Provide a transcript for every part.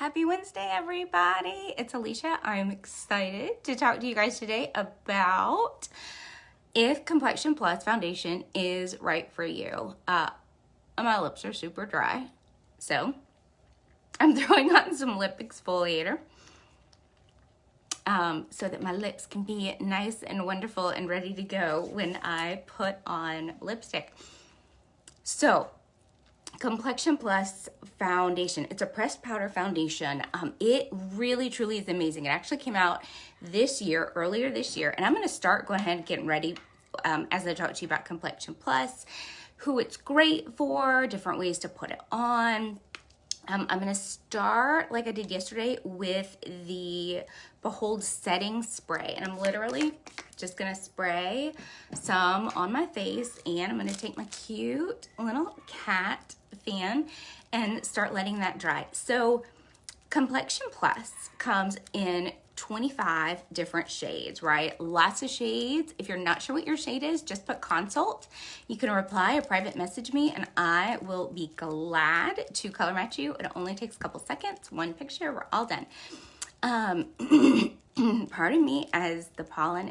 Happy Wednesday, everybody. It's Alicia. I'm excited to talk to you guys today about if Complexion Plus foundation is right for you. My lips are super dry, so I'm throwing on some lip exfoliator so that my lips can be nice and wonderful and ready to go when I put on lipstick. So, Complexion Plus foundation. It's a pressed powder foundation. It really, truly is amazing. It actually came out earlier this year, and I'm going to start going ahead and getting ready as I talk to you about Complexion Plus, who it's great for, different ways to put it on. I'm going to start, like I did yesterday, with the Behold Setting Spray. And I'm literally just going to spray some on my face. And I'm going to take my cute little cat fan and start letting that dry. So Complexion Plus comes in 25 different shades, right? Lots of shades. If you're not sure what your shade is, just put consult. You can reply or private message me and I will be glad to color match you. It only takes a couple seconds, one picture, we're all done. Pardon me as the pollen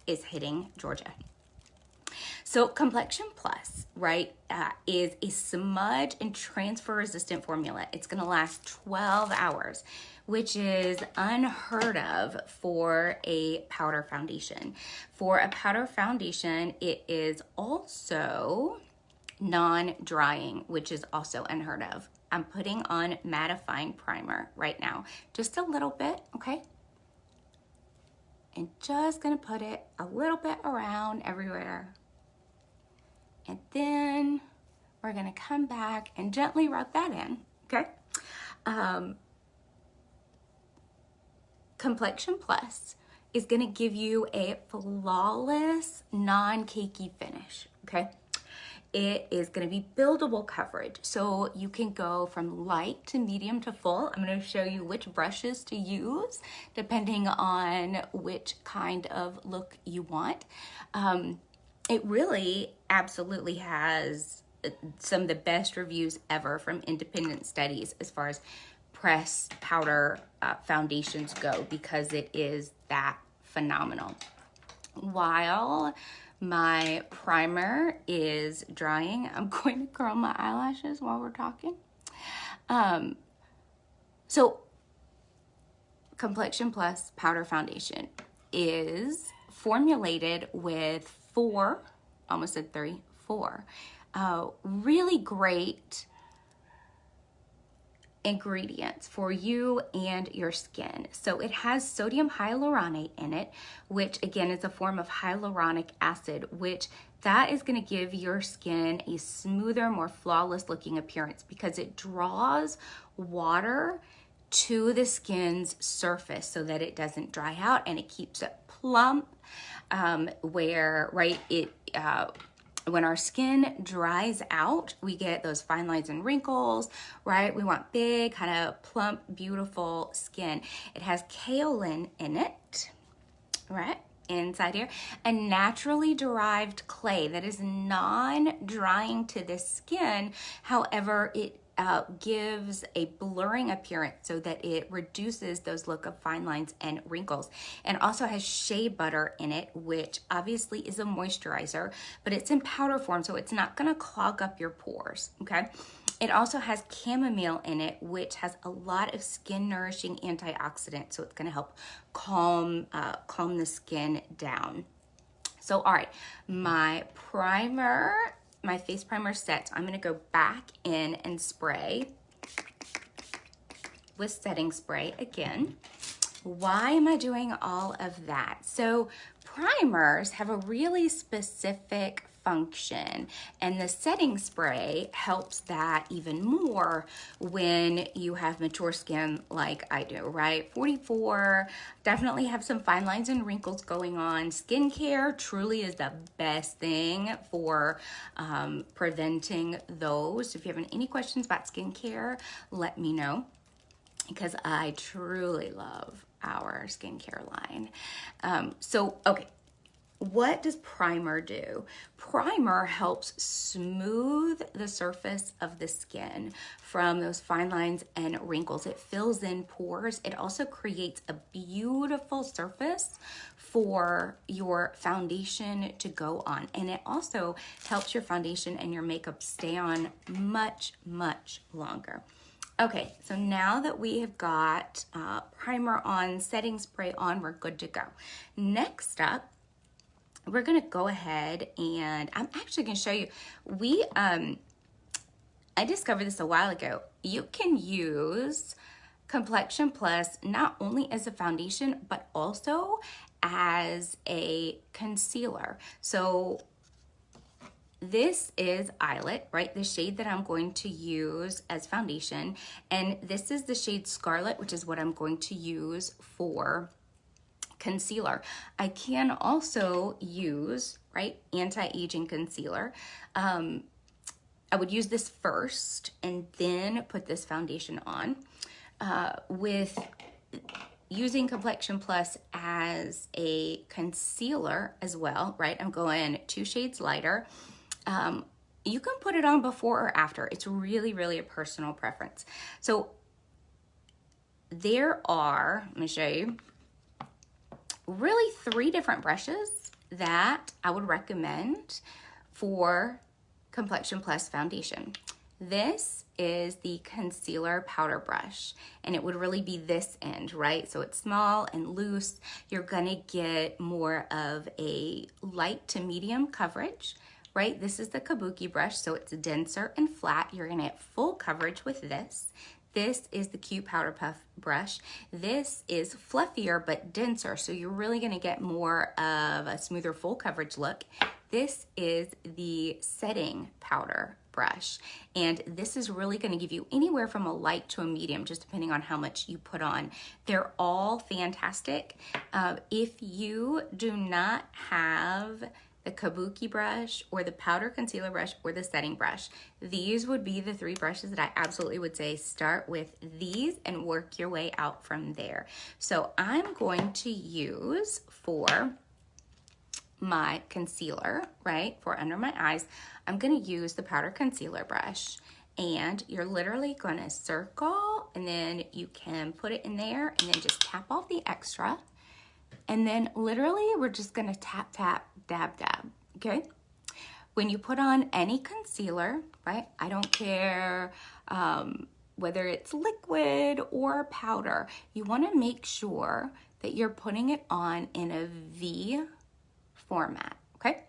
is hitting Georgia. So Complexion Plus, right, is a smudge and transfer resistant formula. It's going to last 12 hours, which is unheard of for a powder foundation. For a powder foundation, it is also non-drying, which is also unheard of. I'm putting on mattifying primer right now, just a little bit, okay? And just going to put it a little bit around everywhere. And then we're gonna come back and gently rub that in, okay? Complexion Plus is gonna give you a flawless, non-cakey finish, okay? It is gonna be buildable coverage, so you can go from light to medium to full. I'm gonna show you which brushes to use depending on which kind of look you want. It really absolutely has some of the best reviews ever from independent studies as far as pressed powder foundations go, because it is that phenomenal. While my primer is drying, I'm going to curl my eyelashes while we're talking. So Complexion Plus powder foundation is formulated with four really great ingredients for you and your skin. So it has sodium hyaluronate in it, which again is a form of hyaluronic acid, which that is going to give your skin a smoother, more flawless looking appearance because it draws water to the skin's surface so that it doesn't dry out and it keeps it plump. When our skin dries out, we get those fine lines and wrinkles, right? We want big, kind of plump, beautiful skin. It has kaolin in it, right? Inside here, a naturally derived clay that is non-drying to the skin. However, it gives a blurring appearance so that it reduces those look of fine lines and wrinkles. And also has shea butter in it, which obviously is a moisturizer, but it's in powder form, so it's not gonna clog up your pores, okay? It also has chamomile in it, which has a lot of skin-nourishing antioxidants, so it's gonna help calm the skin down. So, all right, my face primer set. I'm gonna go back in and spray with setting spray again. Why am I doing all of that? So primers have a really specific function, and the setting spray helps that even more when you have mature skin like I do, right? 44, definitely have some fine lines and wrinkles going on. Skincare truly is the best thing for preventing those. If you have any questions about skincare, let me know, because I truly love our skincare line. Okay, what does primer do? Primer helps smooth the surface of the skin from those fine lines and wrinkles. It fills in pores. It also creates a beautiful surface for your foundation to go on. And it also helps your foundation and your makeup stay on much, much longer. Okay, so now that we have got primer on, setting spray on, we're good to go. Next up, we're gonna go ahead and I'm actually gonna show you, I discovered this a while ago. You can use Complexion Plus not only as a foundation, but also as a concealer. So this is Eyelet, right? The shade that I'm going to use as foundation. And this is the shade Scarlet, which is what I'm going to use for concealer. I can also use, right, anti-aging concealer. I would use this first and then put this foundation on. With using Complexion Plus as a concealer as well, right? I'm going 2 shades lighter. You can put it on before or after. It's really, really a personal preference. So there are, let me show you, really 3 different brushes that I would recommend for Complexion Plus foundation. This is the concealer powder brush, and it would really be this end, right? So it's small and loose. You're gonna get more of a light to medium coverage, right? This is the kabuki brush, so it's denser and flat. You're gonna get full coverage with this. This is the Cute Powder Puff brush. This is fluffier but denser, so you're really gonna get more of a smoother full coverage look. This is the setting powder brush, and this is really gonna give you anywhere from a light to a medium, just depending on how much you put on. They're all fantastic. If you do not have the kabuki brush or the powder concealer brush or the setting brush, these would be the 3 brushes that I absolutely would say start with these and work your way out from there. So I'm going to use for my concealer, right, for under my eyes, I'm gonna use the powder concealer brush, and you're literally gonna circle, and then you can put it in there and then just tap off the extra. And then literally we're just gonna tap, tap, dab, dab, okay? When you put on any concealer, right, I don't care whether it's liquid or powder, you wanna make sure that you're putting it on in a V format, okay?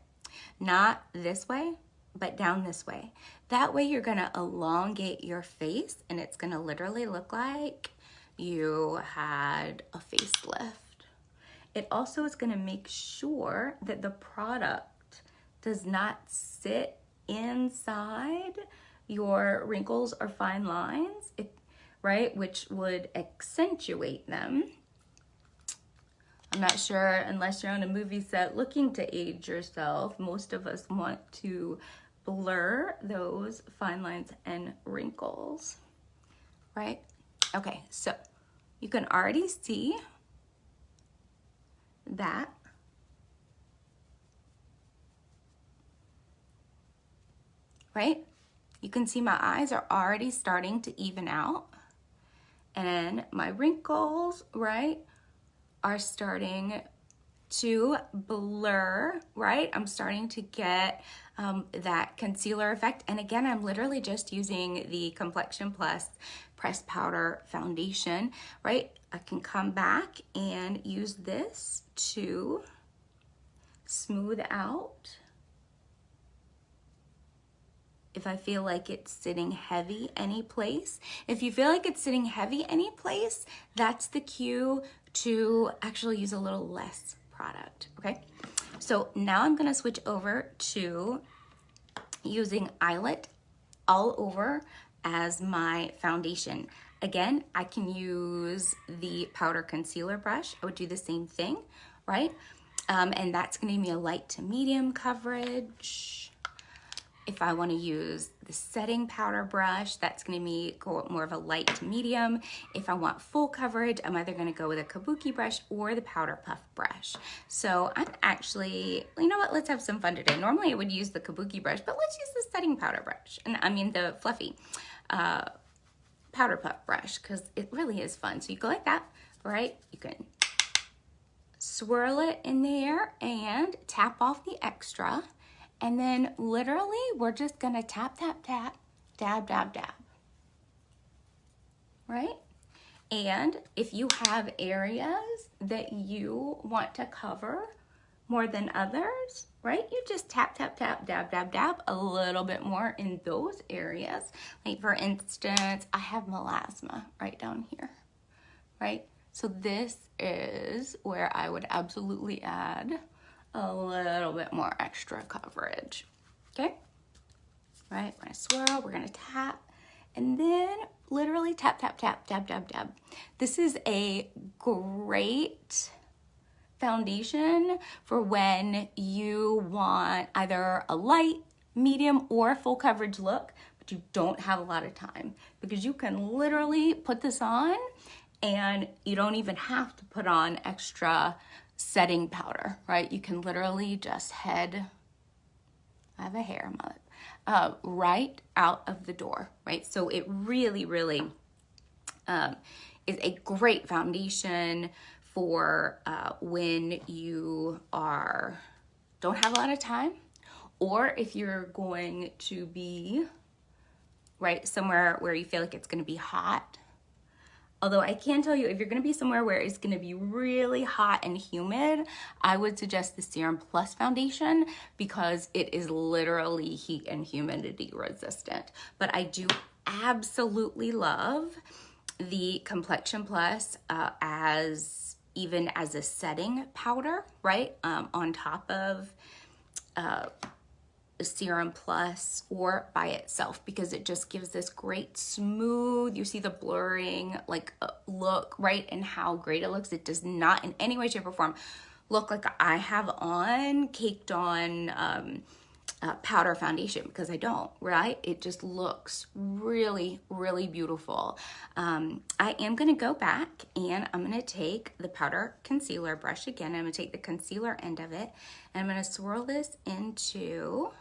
Not this way, but down this way. That way you're gonna elongate your face, and it's gonna literally look like you had a facelift. It also is gonna make sure that the product does not sit inside your wrinkles or fine lines, right, which would accentuate them. I'm not sure, unless you're on a movie set looking to age yourself, most of us want to blur those fine lines and wrinkles, right? Okay, so you can already see that. Right? You can see my eyes are already starting to even out, and my wrinkles, right, are starting to blur, right? I'm starting to get that concealer effect. And again, I'm literally just using the Complexion Plus Pressed Powder Foundation, right? I can come back and use this to smooth out if I feel like it's sitting heavy any place. If you feel like it's sitting heavy any place, that's the cue to actually use a little less product, okay? So now I'm gonna switch over to using Eyelet all over as my foundation. Again, I can use the powder concealer brush. I would do the same thing, right? And that's gonna give me a light to medium coverage. If I wanna use the setting powder brush. That's gonna be more of a light to medium. If I want full coverage, I'm either gonna go with a kabuki brush or the powder puff brush. So I'm actually, you know what, let's have some fun today. Normally I would use the kabuki brush, but let's use the setting powder brush. And I mean the fluffy powder puff brush, because it really is fun. So you go like that, right? You can swirl it in there and tap off the extra. And then literally we're just gonna tap, tap, tap, dab, dab, dab, right? And if you have areas that you want to cover more than others, right? You just tap, tap, tap, dab, dab, dab a little bit more in those areas. Like for instance, I have melasma right down here, right? So this is where I would absolutely add a little bit more extra coverage, okay? Right, we're gonna swirl, we're gonna tap, and then literally tap, tap, tap, dab, dab, dab. This is a great foundation for when you want either a light, medium, or full coverage look, but you don't have a lot of time, because you can literally put this on and you don't even have to put on extra setting powder, right? You can literally just head, I have a hair mullet, right out of the door, right? So it really, really is a great foundation for when you don't have a lot of time, or if you're going to be right somewhere where you feel like it's going to be hot. Although I can tell you, if you're going to be somewhere where it's going to be really hot and humid, I would suggest the Serum Plus foundation, because it is literally heat and humidity resistant. But I do absolutely love the Complexion Plus even as a setting powder, right? On top of Serum Plus or by itself, because it just gives this great smooth, you see the blurring like look, right? And how great it looks. It does not in any way, shape, or form look like I have on caked on powder foundation, because I don't, right? It just looks really, really beautiful. I am gonna go back and I'm gonna take the powder concealer brush again. I'm gonna take the concealer end of it and I'm gonna swirl this into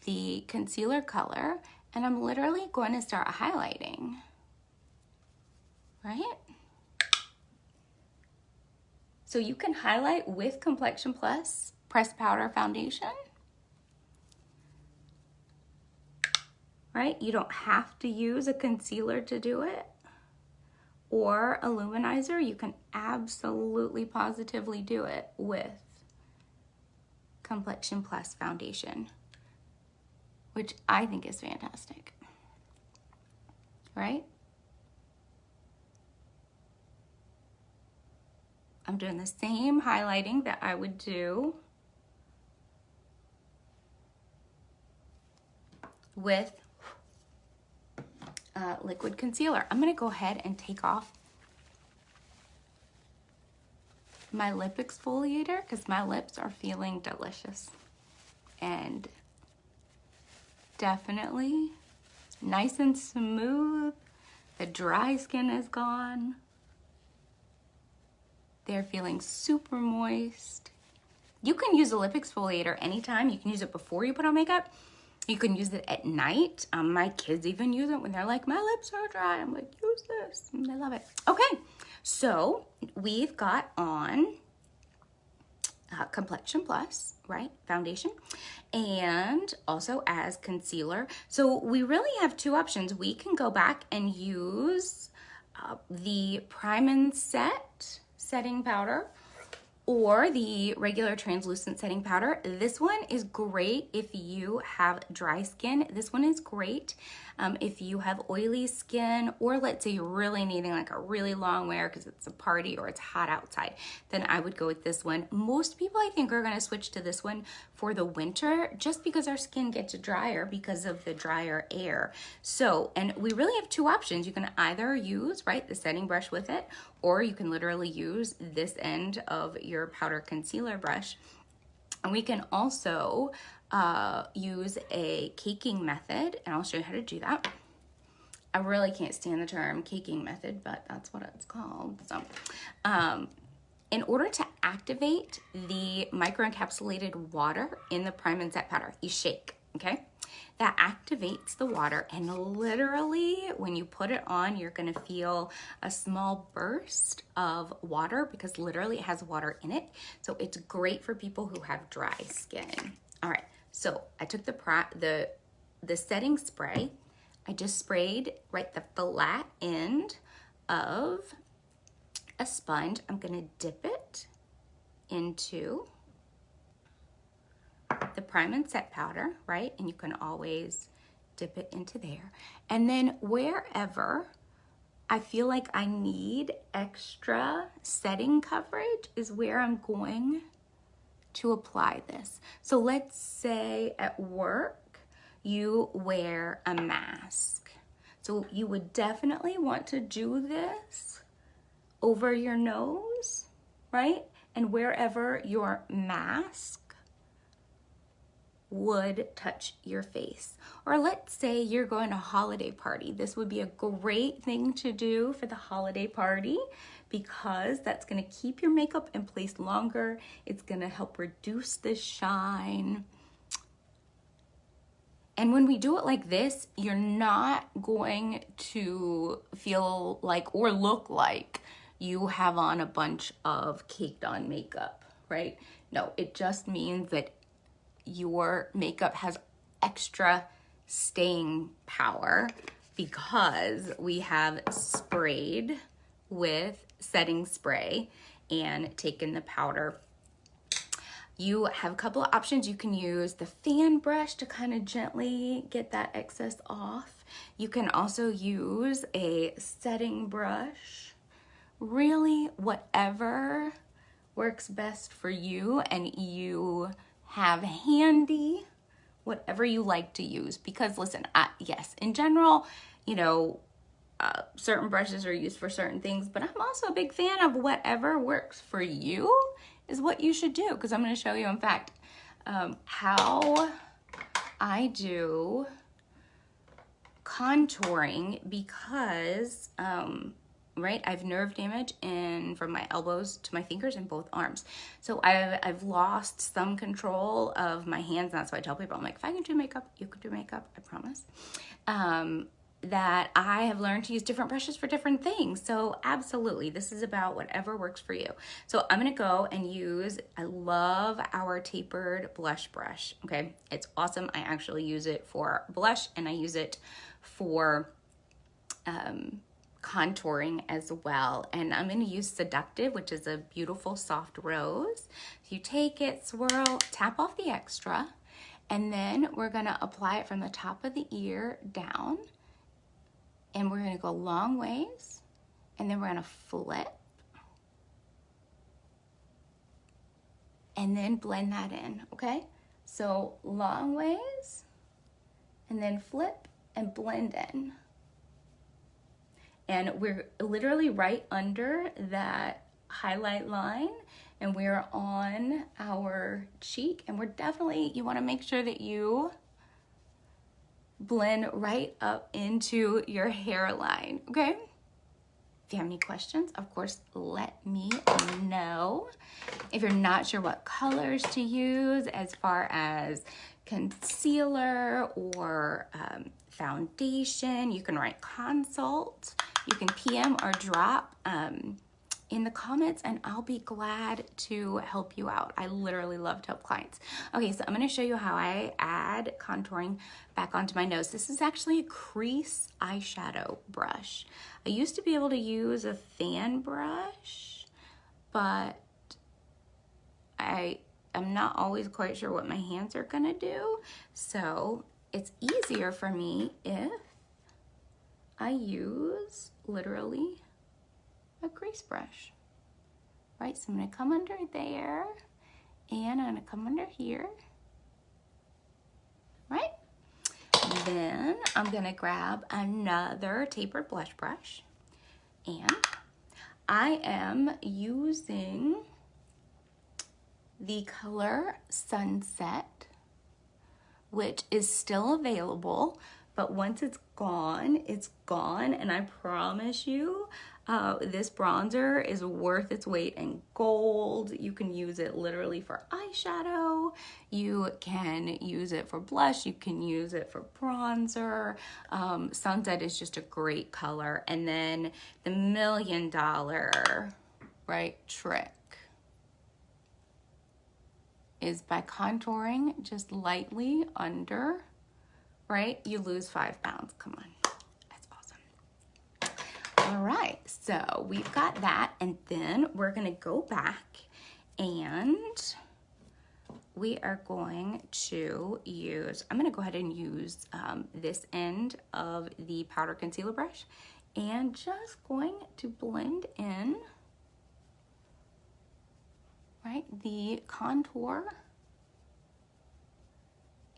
the concealer color, and I'm literally going to start highlighting, right? So you can highlight with Complexion Plus pressed powder foundation, right? You don't have to use a concealer to do it, or a luminizer. You can absolutely positively do it with Complexion Plus foundation, which I think is fantastic, right? I'm doing the same highlighting that I would do with liquid concealer. I'm gonna go ahead and take off my lip exfoliator, because my lips are feeling delicious and definitely nice and smooth. The dry skin is gone. They're feeling super moist. You can use a lip exfoliator anytime. You can use it before you put on makeup. You can use it at night. My kids even use it when they're like, my lips are dry. I'm like, use this, and they love it. Okay, so we've got on Complexion Plus, right, foundation, and also as concealer. So we really have two options. We can go back and use the Prime and Set setting powder, or the regular translucent setting powder. This one is great if you have dry skin. This one is great if you have oily skin, or let's say you're really needing like a really long wear because it's a party or it's hot outside, then I would go with this one. Most people, I think, are gonna switch to this one for the winter, just because our skin gets drier because of the drier air. So, and we really have two options. You can either use, right, the setting brush with it, or you can literally use this end of your powder concealer brush. And we can also use a caking method, and I'll show you how to do that. I really can't stand the term caking method, but that's what it's called. So, in order to activate the microencapsulated water in the prime and set powder, you shake, okay? That activates the water, and literally when you put it on, you're gonna feel a small burst of water because literally it has water in it. So it's great for people who have dry skin. All right, so I took the setting spray. I just sprayed right the flat end of a sponge. I'm gonna dip it into the prime and set powder, right? And you can always dip it into there. And then wherever I feel like I need extra setting coverage is where I'm going to apply this. So let's say at work, you wear a mask. So you would definitely want to do this over your nose, right? And wherever your mask would touch your face. Or let's say you're going to a holiday party. This would be a great thing to do for the holiday party because that's gonna keep your makeup in place longer. It's gonna help reduce the shine. And when we do it like this, you're not going to feel like or look like you have on a bunch of caked on makeup, right? No, it just means that your makeup has extra staying power because we have sprayed with setting spray and taken the powder. You have a couple of options. You can use the fan brush to kind of gently get that excess off. You can also use a setting brush. Really, whatever works best for you and you have handy, whatever you like to use. Because listen, yes, in general, you know, certain brushes are used for certain things, but I'm also a big fan of whatever works for you is what you should do. Because I'm going to show you, in fact, how I do contouring because, right, I have nerve damage from my elbows to my fingers in both arms. So I've lost some control of my hands. And that's why I tell people, I'm like, if I can do makeup, you can do makeup, I promise. That I have learned to use different brushes for different things. So absolutely, this is about whatever works for you. So I'm gonna go and use, I love our tapered blush brush, okay? It's awesome. I actually use it for blush and I use it for contouring as well. And I'm gonna use Seductive, which is a beautiful soft rose. So you take it, swirl, tap off the extra, and then we're gonna apply it from the top of the ear down. And we're gonna go long ways, and then we're gonna flip, and then blend that in, okay? So long ways, and then flip and blend in. And we're literally right under that highlight line, and we're on our cheek, and we're definitely, you wanna make sure that you blend right up into your hairline, okay? If you have any questions, of course, let me know. If you're not sure what colors to use as far as concealer or foundation, you can write consult. You can PM or drop in the comments and I'll be glad to help you out. I literally love to help clients. Okay, so I'm gonna show you how I add contouring back onto my nose. This is actually a crease eyeshadow brush. I used to be able to use a fan brush, but I'm not always quite sure what my hands are gonna do. So it's easier for me if I use literally a crease brush, right? So I'm gonna come under there and I'm gonna come under here, right? Then I'm gonna grab another tapered blush brush and I am using the color Sunset which is still available, but once it's gone, it's gone. And I promise you, this bronzer is worth its weight in gold. You can use it literally for eyeshadow. You can use it for blush. You can use it for bronzer. Sunset is just a great color. And then the $1 million, right, trick is by contouring just lightly under, right? You lose 5 pounds. Come on. That's awesome. All right. So we've got that. And then we're going to go back and we are going to use, I'm going to go ahead and use this end of the powder concealer brush and just going to blend in, right, the contour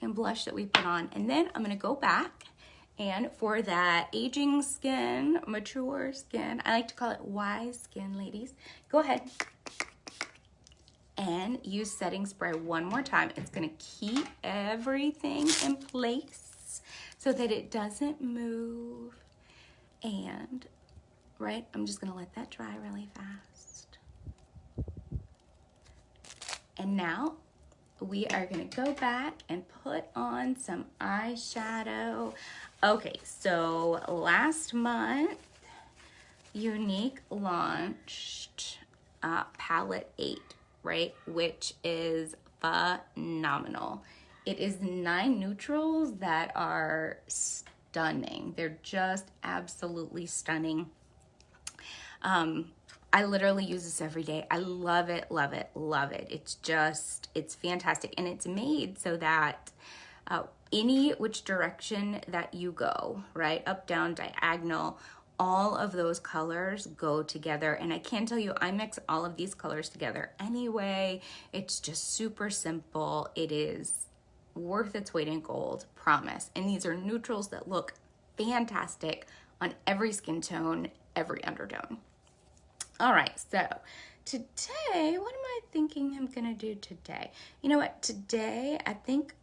and blush that we put on. And then I'm gonna go back, and for that aging skin, mature skin, I like to call it wise skin, ladies, go ahead and use setting spray one more time. It's gonna keep everything in place so that it doesn't move. And, right, I'm just gonna let that dry really fast. And now we are gonna go back and put on some eyeshadow. Okay, so last month, Unique launched Palette 8, right? Which is phenomenal. It is 9 neutrals that are stunning. They're just absolutely stunning. I literally use this every day. I love it, love it, love it. It's fantastic. And it's made so that any which direction that you go, right? Up, down, diagonal, all of those colors go together. And I can tell you, I mix all of these colors together anyway. It's just super simple. It is worth its weight in gold, promise. And these are neutrals that look fantastic on every skin tone, every undertone. All right, so today, what am I thinking I'm gonna do today? You know what, today, I think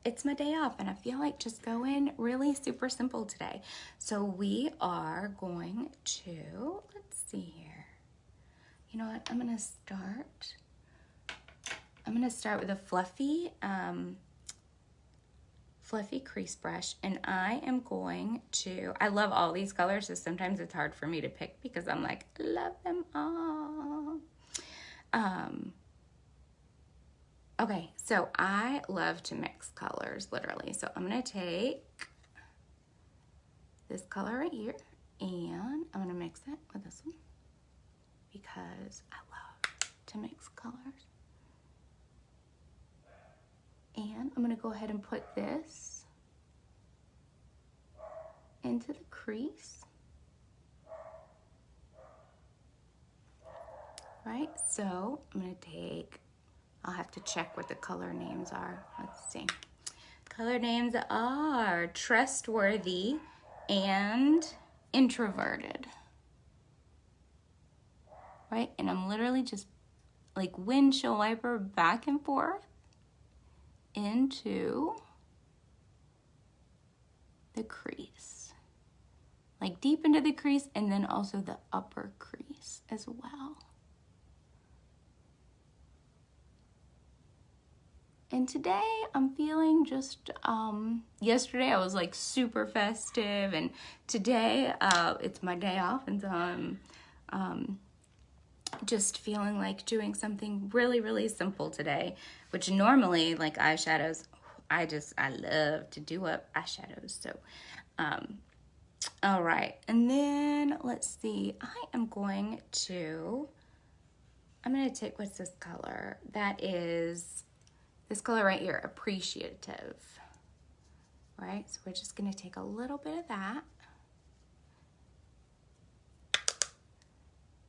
it's my day off and I feel like just going really super simple today. So we are going to, let's see here. You know what, I'm gonna start with a fluffy crease brush, and I am going to, I love all these colors, so sometimes it's hard for me to pick because I'm like, love them all. Okay, so I love to mix colors, literally. So I'm gonna take this color right here, and I'm gonna mix it with this one because I love to mix colors. And I'm gonna go ahead and put this into the crease. Right, so I'm gonna take, I'll have to check what the color names are. Let's see. Color names are Trustworthy and Introverted. Right, and I'm literally just like windshield wiper back and forth into the crease, like deep into the crease, and then also the upper crease as well. And today I'm feeling just, yesterday I was like super festive, and today it's my day off, and so I'm just feeling like doing something really, really simple today, which normally, like eyeshadows, I love to do up eyeshadows. So, all right. And then let's see, I'm going to take, what's this color? That is this color right here, Appreciative. Right? So we're just going to take a little bit of that.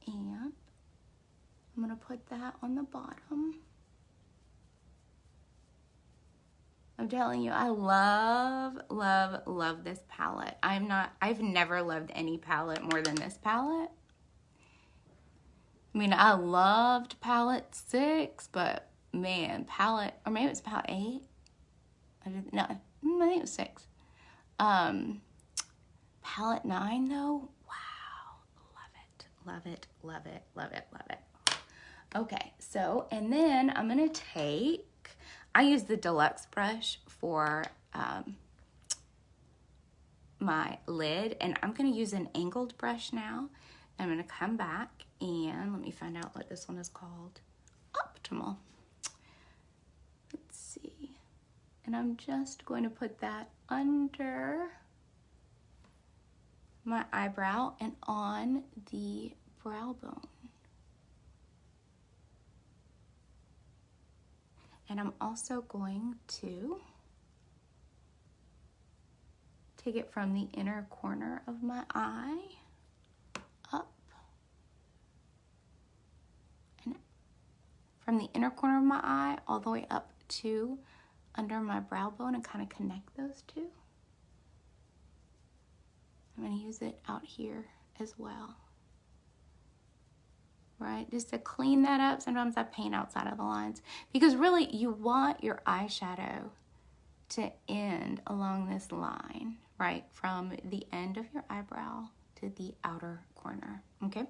And I'm going to put that on the bottom. I'm telling you, I love, love, love this palette. I've never loved any palette more than this palette. I mean, I loved palette 6, but man, palette, or maybe it's palette 8. No, I think it was 6. Palette 9 though, wow, love it, love it, love it, love it. Okay, so, and then I'm gonna take, I use the deluxe brush for my lid, and I'm gonna use an angled brush now. I'm gonna come back and let me find out what this one is called. Optimal. Let's see. And I'm just going to put that under my eyebrow and on the brow bone. And I'm also going to take it from the inner corner of my eye up, and from the inner corner of my eye all the way up to under my brow bone, and kind of connect those two. I'm going to use it out here as well. Right, just to clean that up. Sometimes I paint outside of the lines because really you want your eyeshadow to end along this line, right, from the end of your eyebrow to the outer corner. Okay,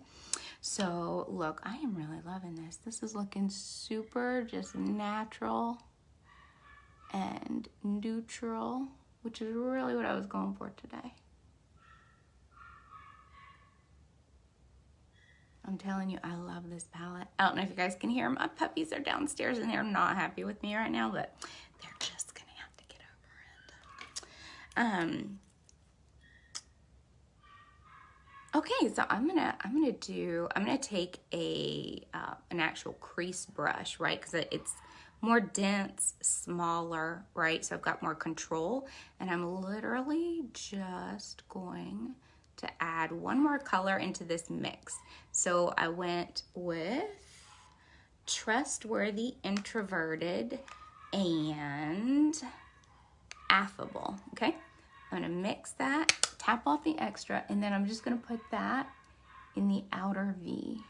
so look, I am really loving this. This is looking super just natural and neutral, which is really what I was going for today. I'm telling you, I love this palette. I don't know if you guys can hear my puppies are downstairs and they're not happy with me right now, but they're just gonna have to get over it. Okay, so I'm gonna take an actual crease brush, right? Because it's more dense, smaller, right? So I've got more control, and I'm literally just going to add one more color into this mix. So I went with Trustworthy, Introverted, and Affable, okay? I'm gonna mix that, tap off the extra, and then I'm just gonna put that in the outer V.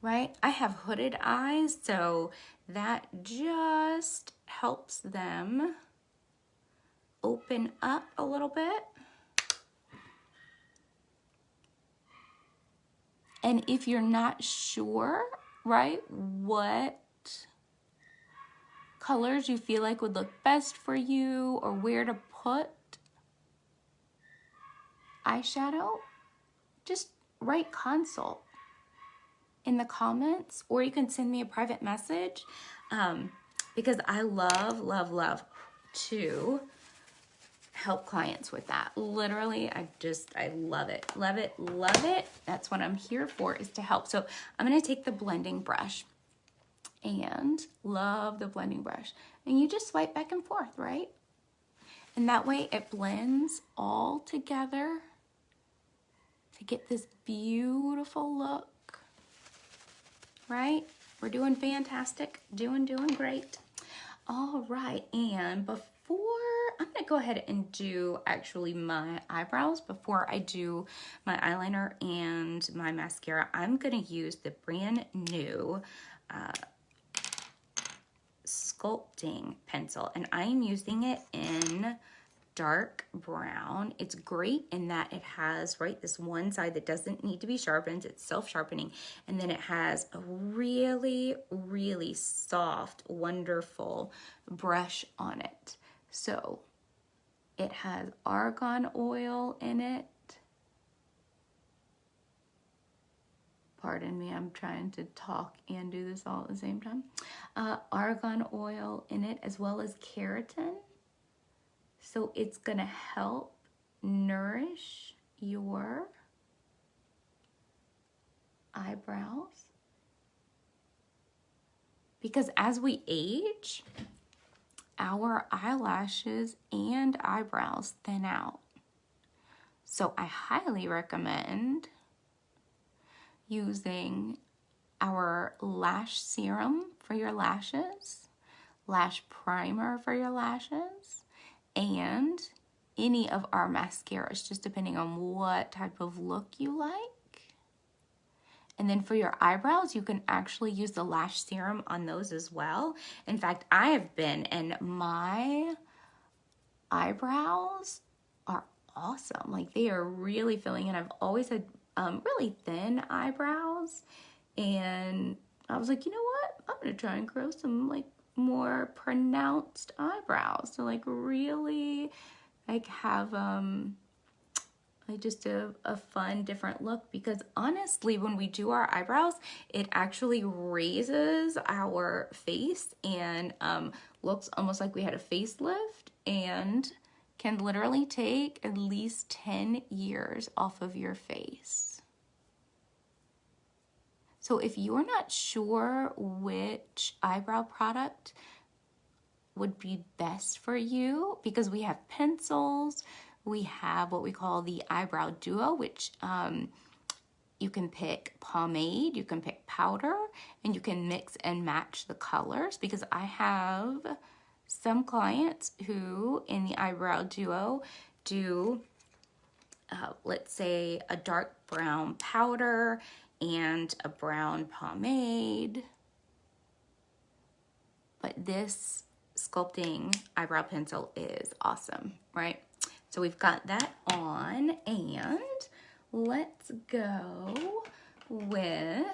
Right? I have hooded eyes, so that just helps them open up a little bit. And if you're not sure, right, what colors you feel like would look best for you or where to put eyeshadow, just write consult in the comments, or you can send me a private message, because I love, love, love to help clients with that. Literally, I love it, love it, love it. That's what I'm here for, is to help. So I'm gonna take the blending brush, and love the blending brush, and you just swipe back and forth, right? And that way it blends all together to get this beautiful look. Right? We're doing fantastic, doing great. All right, and before, I'm gonna go ahead and do actually my eyebrows. Before I do my eyeliner and my mascara, I'm gonna use the brand new sculpting pencil, and I'm using it in dark brown. It's great in that it has, right, this one side that doesn't need to be sharpened. It's self-sharpening, and then it has a really, really soft, wonderful brush on it. So it has argan oil in it. Pardon me, I'm trying to talk and do this all at the same time. Argan oil in it, as well as keratin. So it's gonna help nourish your eyebrows. Because as we age, our eyelashes and eyebrows thin out. So I highly recommend using our lash serum for your lashes, lash primer for your lashes, and any of our mascaras, just depending on what type of look you like. And then for your eyebrows, you can actually use the lash serum on those as well. In fact, I have been, and my eyebrows are awesome. Like, they are really filling, and I've always had really thin eyebrows, and I was like, you know what? I'm gonna try and grow some like more pronounced eyebrows. So like really like have like just a fun different look, because honestly when we do our eyebrows it actually raises our face and looks almost like we had a facelift, and can literally take at least 10 years off of your face. So if you're not sure which eyebrow product would be best for you, because we have pencils, we have what we call the Eyebrow Duo, which you can pick pomade, you can pick powder, and you can mix and match the colors, because I have some clients who in the Eyebrow Duo do, let's say, a dark brown powder and a brown pomade. But this sculpting eyebrow pencil is awesome, right? So we've got that on, and let's go with,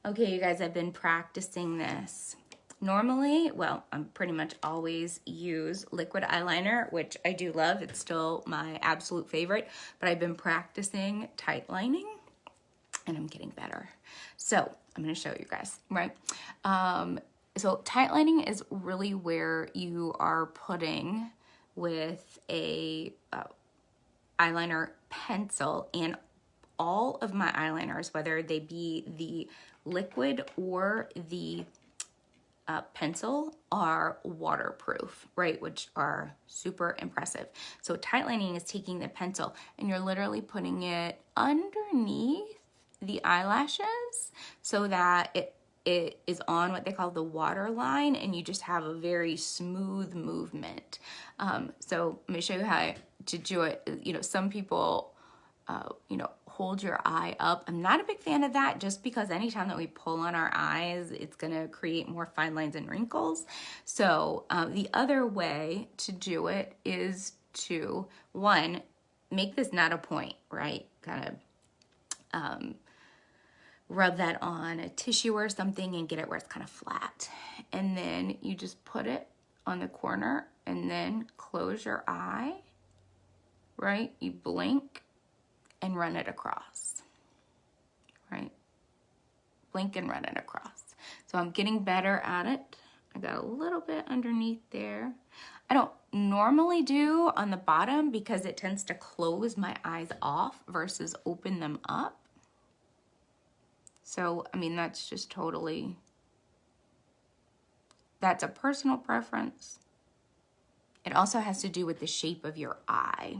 okay, you guys, I've been practicing this. Normally, well, I'm pretty much always use liquid eyeliner, which I do love. It's still my absolute favorite, but I've been practicing Tightlining, and I'm getting better. So I'm gonna show you guys, right? So Tightlining is really where you are putting with a eyeliner pencil, and all of my eyeliners, whether they be the liquid or the pencil, are waterproof, right? Which are super impressive. So Tightlining is taking the pencil and you're literally putting it underneath the eyelashes so that it is on what they call the water line, and you just have a very smooth movement. So let me show you how to do it. You know, some people, you know, hold your eye up. I'm not a big fan of that, just because anytime that we pull on our eyes, it's gonna create more fine lines and wrinkles. So the other way to do it is to, one, make this not a point, right? Kind of rub that on a tissue or something and get it where it's kind of flat. And then you just put it on the corner and then close your eye, right? You blink and run it across, right? Blink and run it across. So I'm getting better at it. I got a little bit underneath there. I don't normally do on the bottom because it tends to close my eyes off versus open them up. So, I mean, that's just totally, that's a personal preference. It also has to do with the shape of your eye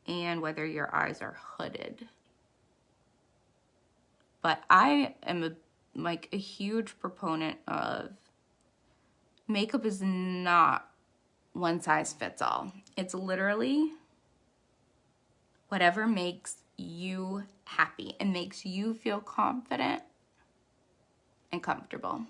and whether your eyes are hooded. But I am like a huge proponent of makeup is not one size fits all. It's literally whatever makes you happy and makes you feel confident and comfortable.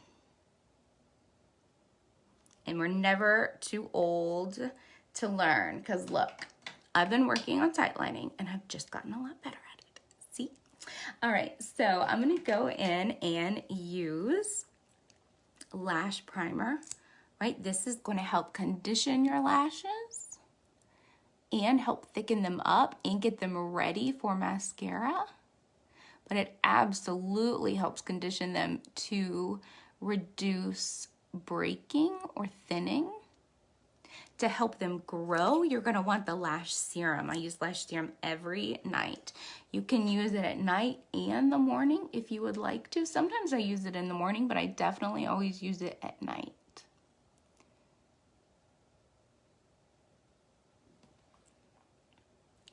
And we're never too old to learn, because look, I've been working on Tightlining and I've just gotten a lot better at it. See? All right, so I'm gonna go in and use Lash Primer, right? This is gonna help condition your lashes and help thicken them up and get them ready for mascara. But it absolutely helps condition them to reduce breaking or thinning. To help them grow, you're gonna want the lash serum. I use lash serum every night. You can use it at night and the morning if you would like to. Sometimes I use it in the morning, but I definitely always use it at night.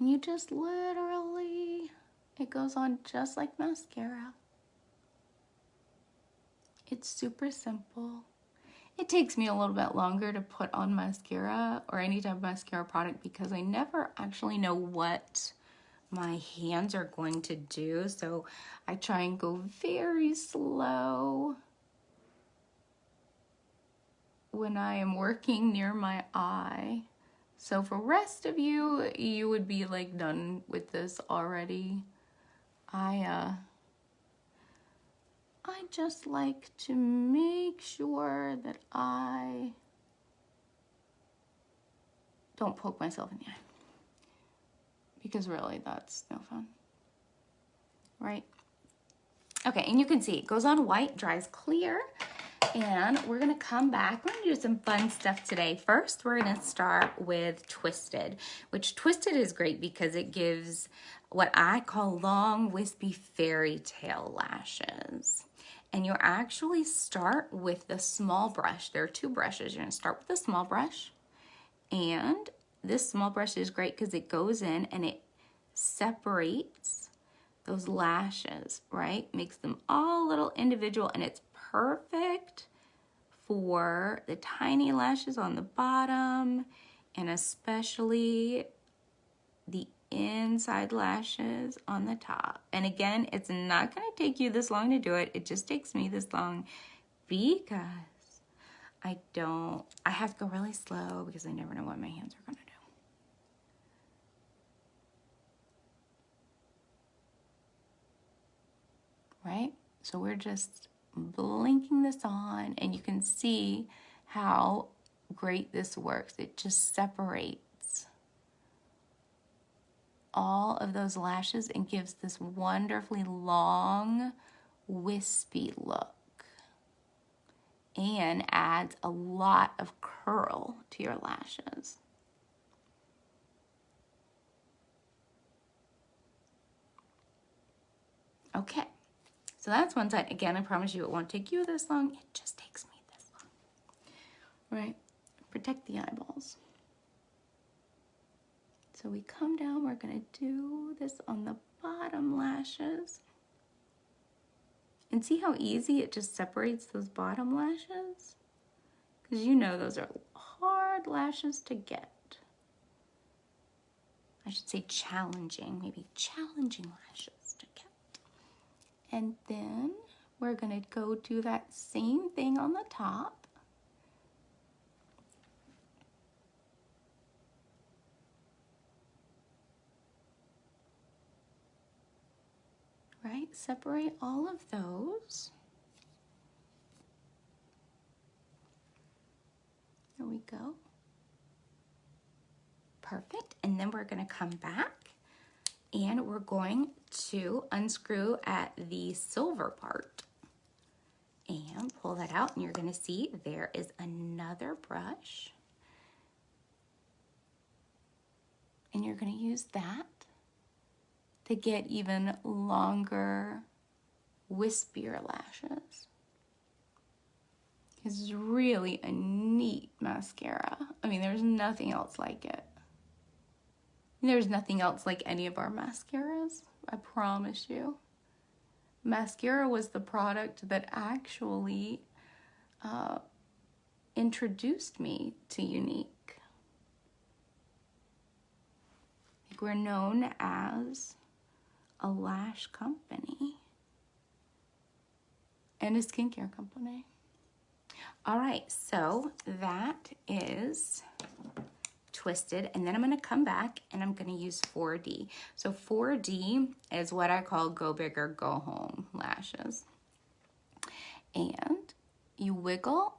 You just literally, it goes on just like mascara. It's super simple. It takes me a little bit longer to put on mascara or any type of mascara product because I never actually know what my hands are going to do. So I try and go very slow when I am working near my eye. So for rest of you, you would be like done with this already. I just like to make sure that I don't poke myself in the eye, because really that's no fun, right? Okay, and you can see it goes on white, dries clear, and we're gonna come back. We're gonna do some fun stuff today. First, we're gonna start with Twisted, which Twisted is great because it gives what I call long, wispy fairy tale lashes. And you actually start with the small brush. There are two brushes. You're gonna start with the small brush, and this small brush is great because it goes in and it separates those lashes, right? Makes them all little individual, and it's perfect for the tiny lashes on the bottom, and especially the inside lashes on the top. And again, it's not going to take you this long to do it. It just takes me this long because I have to go really slow because I never know what my hands are going to do. Right? So we're just blinking this on, and you can see how great this works. It just separates all of those lashes and gives this wonderfully long, wispy look, and adds a lot of curl to your lashes. Okay, so that's one side. Again, I promise you it won't take you this long. It just takes me this long, right? Protect the eyeballs. So we come down, we're gonna do this on the bottom lashes. And see how easy it just separates those bottom lashes? Because you know those are hard lashes to get. I should say challenging, maybe challenging lashes to get. And then we're gonna go do that same thing on the top. Right, separate all of those. There we go. Perfect, and then we're gonna come back and we're going to unscrew at the silver part and pull that out, and you're gonna see there is another brush, and you're gonna use that to get even longer, wispier lashes. This is really a neat mascara. I mean, there's nothing else like it. There's nothing else like any of our mascaras, I promise you. Mascara was the product that actually introduced me to Unique. Like, we're known as a lash company and a skincare company. All right, so that is Twisted, and then I'm going to come back and I'm going to use 4D. So 4D is what I call go big or go home lashes. And you wiggle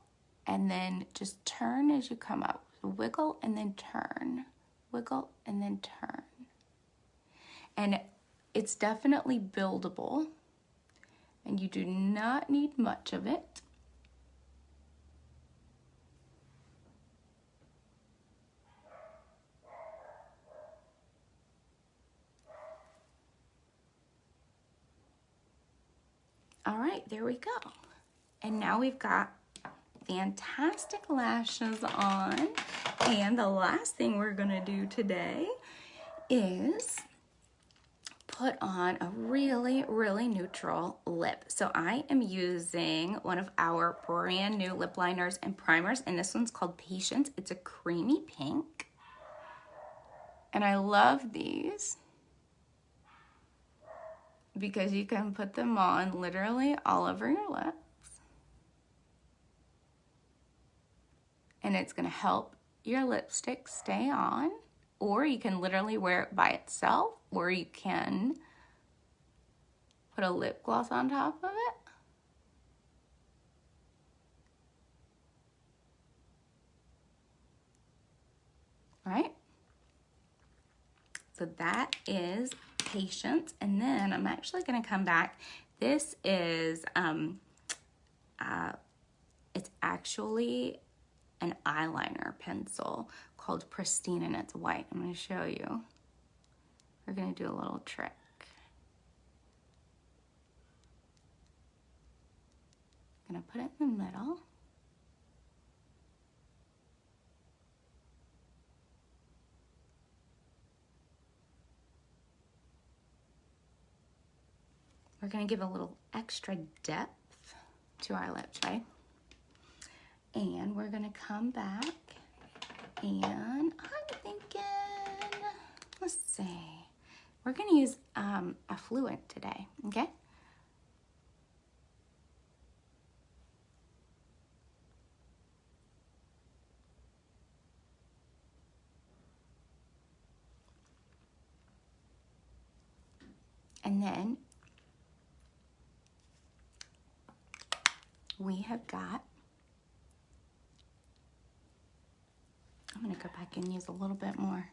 and then just turn as you come up. Wiggle and then turn. Wiggle and then turn. And it's definitely buildable, and you do not need much of it. All right, there we go. And now we've got fantastic lashes on. And the last thing we're gonna do today is put on a really, really neutral lip. So I am using one of our brand new lip liners and primers, and this one's called Patience. It's a creamy pink. And I love these because you can put them on literally all over your lips. And it's gonna help your lipstick stay on, or you can literally wear it by itself, or you can put a lip gloss on top of it. Right? So that is Patience. And then I'm actually gonna come back. This is, it's actually an eyeliner pencil called Pristine, and it's white. I'm gonna show you. We're gonna do a little trick. I'm gonna put it in the middle. We're gonna give a little extra depth to our lips, right? And we're gonna come back and I'm thinking, let's see, we're gonna use Affluent today, okay? And then we have got, I'm gonna go back and use a little bit more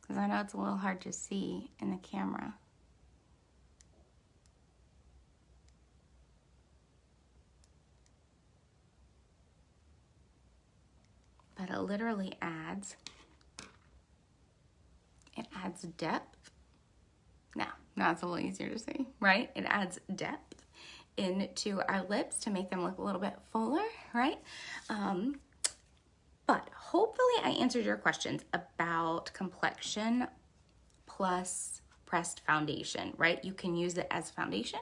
because I know it's a little hard to see in the camera. But it literally adds, depth. Now it's a little easier to see, right? It adds depth into our lips to make them look a little bit fuller, right? But hopefully I answered your questions about Complexion plus pressed foundation, right? You can use it as foundation.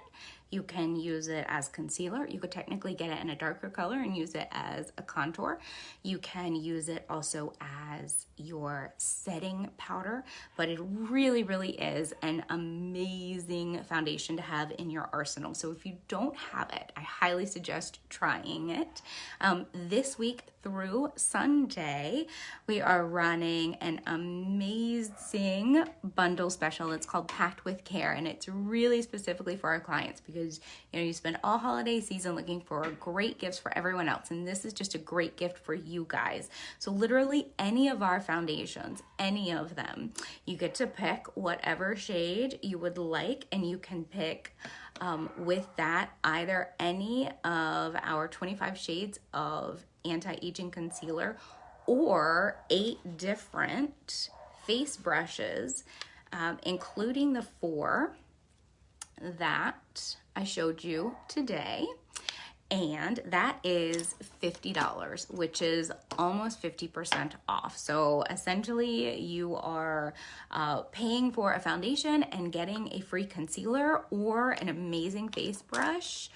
You can use it as concealer. You could technically get it in a darker color and use it as a contour. You can use it also as your setting powder, but it really, really is an amazing foundation to have in your arsenal. So if you don't have it, I highly suggest trying it. This week through Sunday, we are running an amazing bundle special. It's called Packed with Care, and it's really specifically for our clients because you spend all holiday season looking for great gifts for everyone else, and this is just a great gift for you guys. So literally any of our foundations, any of them, you get to pick whatever shade you would like, and you can pick with that either any of our 25 shades of anti-aging concealer or 8 different face brushes, including the 4 that I showed you today. And that is $50, which is almost 50% off. So essentially you are paying for a foundation and getting a free concealer or an amazing face brush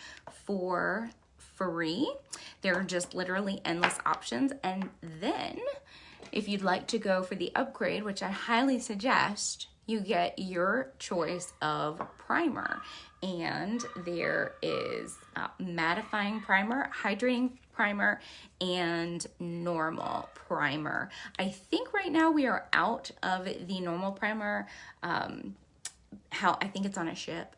for free. There are just literally endless options. And then if you'd like to go for the upgrade, which I highly suggest, you get your choice of primer. And there is mattifying primer, hydrating primer, and normal primer. I think right now we are out of the normal primer. I think it's on a ship.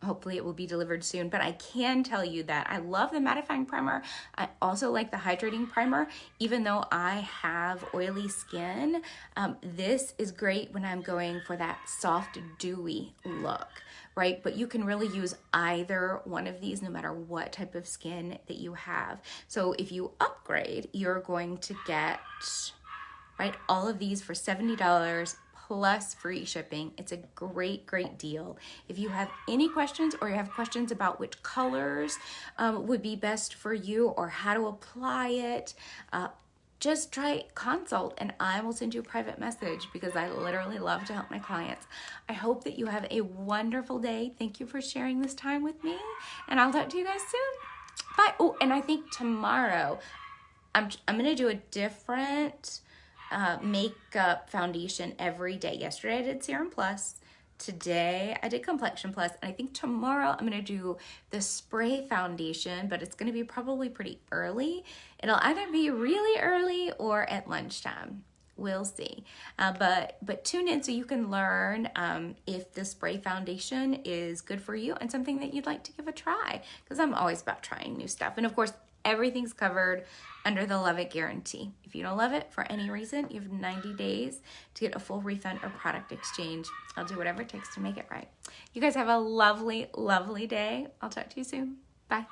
Hopefully it will be delivered soon, but I can tell you that I love the mattifying primer. I also like the hydrating primer. Even though I have oily skin, this is great when I'm going for that soft, dewy look, right? But you can really use either one of these no matter what type of skin that you have. So if you upgrade, you're going to get, right, all of these for $70 plus free shipping. It's a great, great deal. If you have any questions or you have questions about which colors would be best for you or how to apply it, just try consult and I will send you a private message because I literally love to help my clients. I hope that you have a wonderful day. Thank you for sharing this time with me, and I'll talk to you guys soon. Bye. Oh, and I think tomorrow I'm gonna do a different makeup foundation every day. Yesterday I did Serum Plus. today I did Complexion Plus, and I think tomorrow I'm gonna do the spray foundation, but it's gonna be probably pretty early. It'll either be really early or at lunchtime. We'll see. But tune in so you can learn if the spray foundation is good for you and something that you'd like to give a try, because I'm always about trying new stuff. And of course, everything's covered under the Love It guarantee. If you don't love it for any reason, you have 90 days to get a full refund or product exchange. I'll do whatever it takes to make it right. You guys have a lovely, lovely day. I'll talk to you soon. Bye.